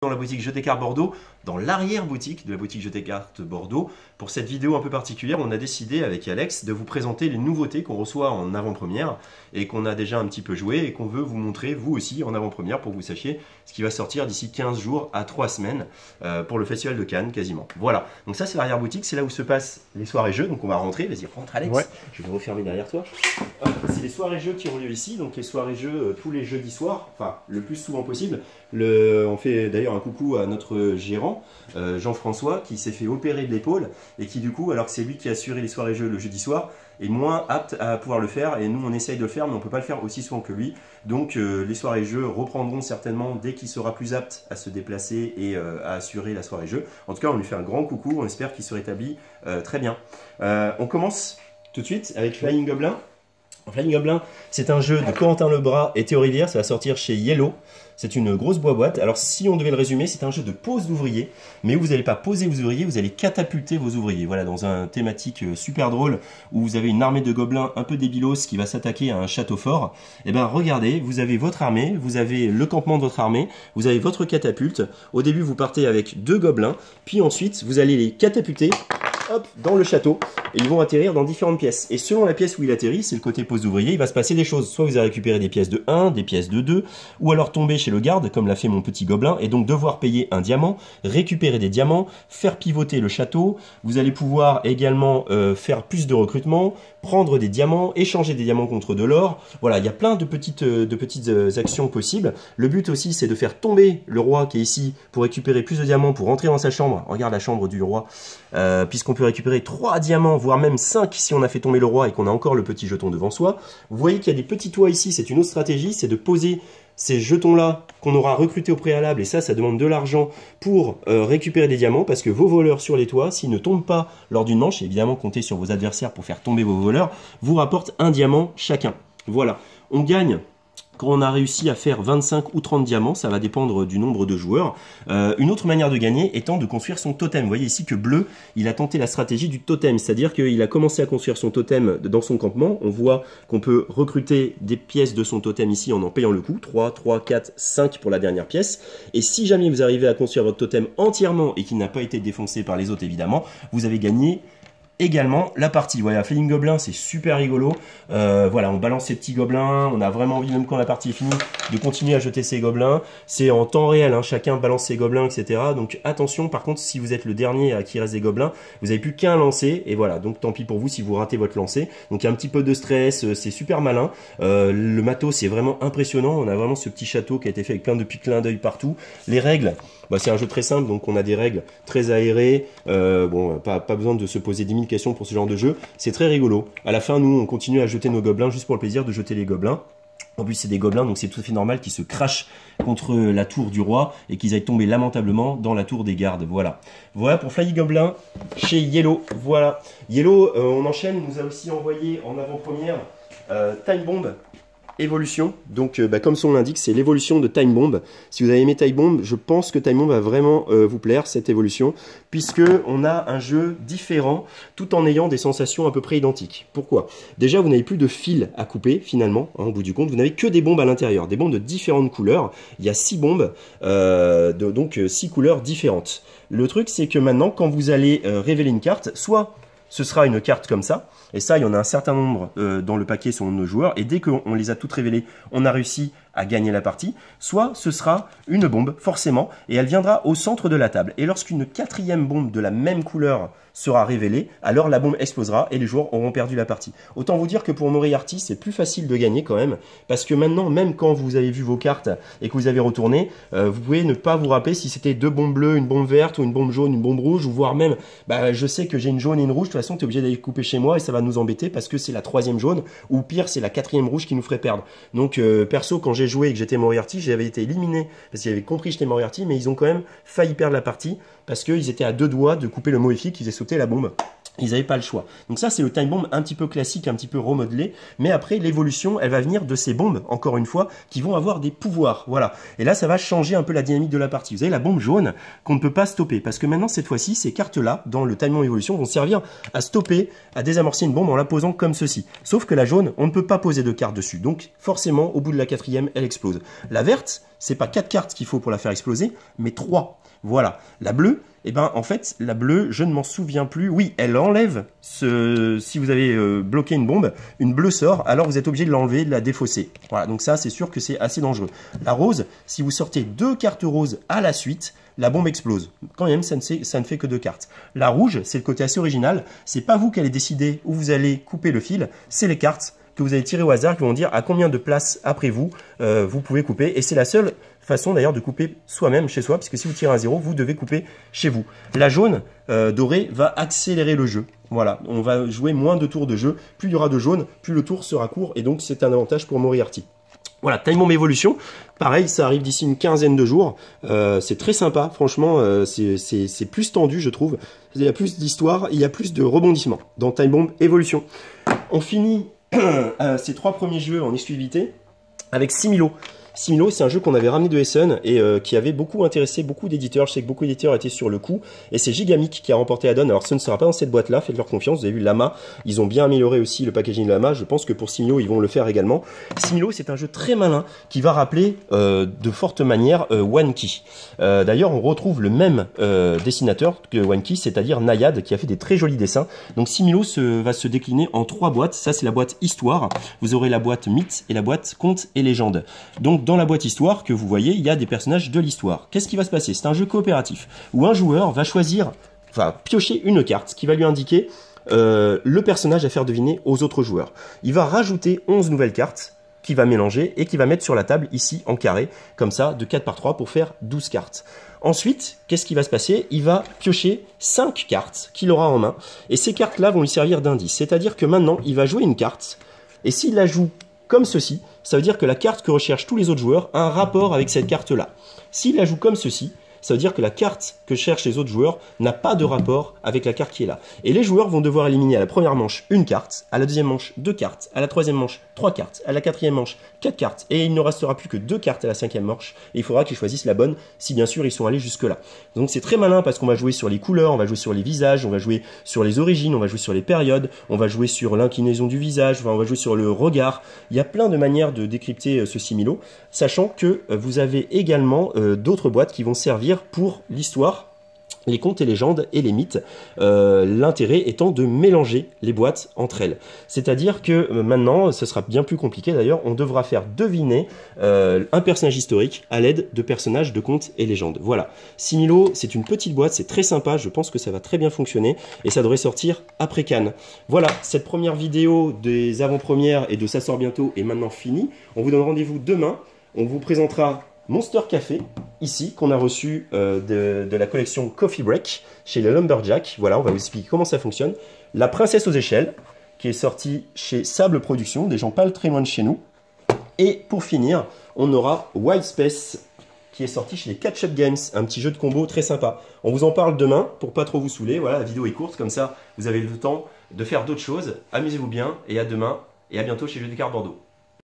Dans la boutique Jeux des Cartes Bordeaux, dans l'arrière-boutique de la boutique Jeux des Cartes Bordeaux. Pour cette vidéo un peu particulière, on a décidé avec Alex de vous présenter les nouveautés qu'on reçoit en avant-première et qu'on a déjà un petit peu joué et qu'on veut vous montrer vous aussi en avant-première pour que vous sachiez ce qui va sortir d'ici 15 jours à 3 semaines pour le Festival de Cannes quasiment. Voilà, donc ça c'est l'arrière-boutique, c'est là où se passent les soirées jeux, donc on va rentrer, vas-y rentre Alex, ouais. Je vais refermer derrière toi. C'est les soirées jeux qui ont lieu ici, donc les soirées jeux tous les jeudis soirs, enfin le plus souvent possible. On fait d'ailleurs un coucou à notre gérant, Jean-François, qui s'est fait opérer de l'épaule et qui du coup, alors que c'est lui qui a assuré les soirées jeux le jeudi soir, est moins apte à pouvoir le faire et nous on essaye de le faire mais on ne peut pas le faire aussi souvent que lui. Donc les soirées jeux reprendront certainement dès qu'il sera plus apte à se déplacer et à assurer la soirée jeux. En tout cas on lui fait un grand coucou, on espère qu'il se rétablit très bien. On commence tout de suite avec Flying Goblin. Flying Goblin, c'est un jeu de Corentin Lebras et Théo Rivière, ça va sortir chez Yellow. C'est une grosse boîte. Alors si on devait le résumer, c'est un jeu de pose d'ouvriers, mais où vous n'allez pas poser vos ouvriers, vous allez catapulter vos ouvriers. Voilà, dans un thématique super drôle, où vous avez une armée de gobelins un peu débilos qui va s'attaquer à un château fort. Et bien regardez, vous avez votre armée, vous avez le campement de votre armée, vous avez votre catapulte. Au début, vous partez avec 2 gobelins, puis ensuite, vous allez les catapulter hop, dans le château et ils vont atterrir dans différentes pièces. Et selon la pièce où il atterrit, c'est le côté pose d'ouvrier, il va se passer des choses. Soit vous allez récupérer des pièces de 1, des pièces de 2, ou alors tomber chez le garde, comme l'a fait mon petit gobelin, et donc devoir payer un diamant, récupérer des diamants, faire pivoter le château. Vous allez pouvoir également faire plus de recrutement, prendre des diamants, échanger des diamants contre de l'or. Voilà, il y a plein de petites actions possibles. Le but aussi, c'est de faire tomber le roi qui est ici pour récupérer plus de diamants, pour rentrer dans sa chambre. Regarde la chambre du roi, puisqu'on peut récupérer 3 diamants, voire même 5 si on a fait tomber le roi et qu'on a encore le petit jeton devant soi. Vous voyez qu'il y a des petits toits ici, c'est une autre stratégie, c'est de poser ces jetons-là qu'on aura recrutés au préalable, et ça demande de l'argent pour récupérer des diamants, parce que vos voleurs sur les toits, s'ils ne tombent pas lors d'une manche, évidemment comptez sur vos adversaires pour faire tomber vos voleurs, vous rapportent un diamant chacun. Voilà, on gagne quand on a réussi à faire 25 ou 30 diamants, ça va dépendre du nombre de joueurs. Une autre manière de gagner étant de construire son totem. Vous voyez ici que Bleu, il a tenté la stratégie du totem, c'est-à-dire qu'il a commencé à construire son totem dans son campement. On voit qu'on peut recruter des pièces de son totem ici en payant le coût, 3, 3, 4, 5 pour la dernière pièce. Et si jamais vous arrivez à construire votre totem entièrement et qu'il n'a pas été défoncé par les autres évidemment, vous avez gagné également la partie. Voilà, Flying Goblin, c'est super rigolo. Voilà, on balance ces petits gobelins, on a vraiment envie, même quand la partie est finie, de continuer à jeter ces gobelins. C'est en temps réel, hein, chacun balance ses gobelins, etc. Donc attention, par contre, si vous êtes le dernier à qui reste des gobelins, vous n'avez plus qu'un lancer, et voilà, donc tant pis pour vous si vous ratez votre lancer. Donc il y a un petit peu de stress, c'est super malin. Le matos, c'est vraiment impressionnant. On a vraiment ce petit château qui a été fait avec plein de petits clins d'œil partout. Les règles, bah, c'est un jeu très simple, donc on a des règles très aérées. Bon, pas besoin de se poser 10 000 questions pour ce genre de jeu. C'est très rigolo. À la fin, nous, on continue à jeter nos gobelins juste pour le plaisir de jeter les gobelins. En plus, c'est des gobelins, donc c'est tout à fait normal qu'ils se crachent contre la tour du roi et qu'ils aillent tomber lamentablement dans la tour des gardes. Voilà. Voilà pour Flying Goblin chez Yellow. Voilà. Yellow, on enchaîne, il nous a aussi envoyé en avant-première Time Bomb Évolution, donc comme son l'indique, c'est l'évolution de Time Bomb. Si vous avez aimé Time Bomb, je pense que Time Bomb va vraiment vous plaire, cette évolution, puisque on a un jeu différent, tout en ayant des sensations à peu près identiques. Pourquoi? Déjà, vous n'avez plus de fil à couper, finalement, hein, au bout du compte, vous n'avez que des bombes à l'intérieur, des bombes de différentes couleurs. Il y a 6 bombes, donc 6 couleurs différentes. Le truc, c'est que maintenant, quand vous allez révéler une carte, soit ce sera une carte comme ça, et ça, il y en a un certain nombre dans le paquet selon nos joueurs, et dès qu'on les a toutes révélées, on a réussi à gagner la partie. Soit ce sera une bombe, forcément, et elle viendra au centre de la table. Et lorsqu'une 4e bombe de la même couleur sera révélée, alors la bombe explosera et les joueurs auront perdu la partie. Autant vous dire que pour Moriarty, c'est plus facile de gagner quand même, parce que maintenant, même quand vous avez vu vos cartes et que vous avez retourné, vous pouvez ne pas vous rappeler si c'était 2 bombes bleues, une bombe verte, ou une bombe jaune, une bombe rouge, ou voire même, je sais que j'ai une jaune et une rouge, de toute façon, tu es obligé d'aller couper chez moi et ça va nous embêter parce que c'est la 3e jaune, ou pire, c'est la 4e rouge qui nous ferait perdre. Donc, perso, quand j'ai joué et que j'étais Moriarty, j'avais été éliminé parce qu'ils avaient compris que j'étais Moriarty, mais ils ont quand même failli perdre la partie parce qu'ils étaient à 2 doigts de couper le maléfique, ils avaient sauté la bombe. Ils n'avaient pas le choix. Donc ça, c'est le time bomb un petit peu classique, un petit peu remodelé. Mais après, l'évolution, elle va venir de ces bombes, encore une fois, qui vont avoir des pouvoirs. Voilà. Et là, ça va changer un peu la dynamique de la partie. Vous avez la bombe jaune qu'on ne peut pas stopper. Parce que maintenant, cette fois-ci, ces cartes-là, dans le time bomb évolution, vont servir à stopper, à désamorcer une bombe en la posant comme ceci. Sauf que la jaune, on ne peut pas poser de carte dessus. Donc, forcément, au bout de la 4e, elle explose. La verte, c'est pas 4 cartes qu'il faut pour la faire exploser, mais 3. Voilà. La bleue, eh ben, en fait, la bleue, je ne m'en souviens plus. Oui, elle enlève si vous avez bloqué une bombe, une bleue sort, alors vous êtes obligé de l'enlever, de la défausser. Voilà, donc ça, c'est sûr que c'est assez dangereux. La rose, si vous sortez 2 cartes roses à la suite, la bombe explose. Quand même, ça ne fait que 2 cartes. La rouge, c'est le côté assez original. C'est pas vous qui allez décider où vous allez couper le fil, c'est les cartes que vous allez tirer au hasard qui vont dire à combien de places après vous, vous pouvez couper. Et c'est la seule façon d'ailleurs de couper soi-même chez soi, puisque si vous tirez un 0, vous devez couper chez vous. La jaune dorée va accélérer le jeu. Voilà, on va jouer moins de tours de jeu. Plus il y aura de jaune, plus le tour sera court, et donc c'est un avantage pour Moriarty. Voilà, Time Bomb Evolution, pareil, ça arrive d'ici une quinzaine de jours. C'est très sympa, franchement, c'est plus tendu, je trouve. Il y a plus d'histoire, il y a plus de rebondissements dans Time Bomb Evolution. On finit ces 3 premiers jeux en exclusivité avec Similo. Similo, c'est un jeu qu'on avait ramené de Essen et qui avait beaucoup intéressé beaucoup d'éditeurs. Je sais que beaucoup d'éditeurs étaient sur le coup. Et c'est Gigamic qui a remporté la donne. Alors ce ne sera pas dans cette boîte-là, faites-leur confiance. Vous avez vu Lama, ils ont bien amélioré aussi le packaging de Lama. Je pense que pour Similo, ils vont le faire également. Similo, c'est un jeu très malin qui va rappeler de forte manière Wanki. D'ailleurs, on retrouve le même dessinateur que Wanki, c'est-à-dire Nayad, qui a fait des très jolis dessins. Donc Similo va se décliner en 3 boîtes. Ça, c'est la boîte Histoire. Vous aurez la boîte Mythe et la boîte Contes et Légendes. Donc dans la boîte Histoire que vous voyez, il y a des personnages de l'histoire. Qu'est-ce qui va se passer? C'est un jeu coopératif où un joueur va piocher une carte qui va lui indiquer le personnage à faire deviner aux autres joueurs. Il va rajouter 11 nouvelles cartes qu'il va mélanger et qu'il va mettre sur la table ici en carré, comme ça, de 4 par 3 pour faire 12 cartes. Ensuite, qu'est-ce qui va se passer? Il va piocher 5 cartes qu'il aura en main et ces cartes-là vont lui servir d'indice. C'est-à-dire que maintenant, il va jouer une carte et s'il la joue comme ceci, ça veut dire que la carte que recherchent tous les autres joueurs a un rapport avec cette carte-là. S'il la joue comme ceci, ça veut dire que la carte que cherchent les autres joueurs n'a pas de rapport avec la carte qui est là. Et les joueurs vont devoir éliminer à la première manche une carte, à la deuxième manche 2 cartes, à la troisième manche 3 cartes, à la quatrième manche 4 cartes, et il ne restera plus que 2 cartes à la cinquième manche, et il faudra qu'ils choisissent la bonne, si bien sûr ils sont allés jusque-là. Donc c'est très malin parce qu'on va jouer sur les couleurs, on va jouer sur les visages, on va jouer sur les origines, on va jouer sur les périodes, on va jouer sur l'inclinaison du visage, on va jouer sur le regard. Il y a plein de manières de décrypter ce Similo, sachant que vous avez également d'autres boîtes qui vont servir pour l'histoire, les contes et légendes et les mythes, l'intérêt étant de mélanger les boîtes entre elles. C'est-à-dire que maintenant, ce sera bien plus compliqué d'ailleurs, on devra faire deviner un personnage historique à l'aide de personnages de contes et légendes. Voilà, Similo, c'est une petite boîte, c'est très sympa, je pense que ça va très bien fonctionner et ça devrait sortir après Cannes. Voilà, cette première vidéo des avant-premières et de Ça sort bientôt est maintenant finie. On vous donne rendez-vous demain, on vous présentera Monster Café, ici, qu'on a reçu de la collection Coffee Break chez les Lumberjack. Voilà, on va vous expliquer comment ça fonctionne. La Princesse aux échelles, qui est sortie chez Sable Productions, des gens pas très loin de chez nous. Et pour finir, on aura Wild Space, qui est sorti chez les Catch Up Games, un petit jeu de combo très sympa. On vous en parle demain, pour pas trop vous saouler. Voilà, la vidéo est courte, comme ça, vous avez le temps de faire d'autres choses. Amusez-vous bien, et à demain, et à bientôt chez Jeux des Cartes Bordeaux.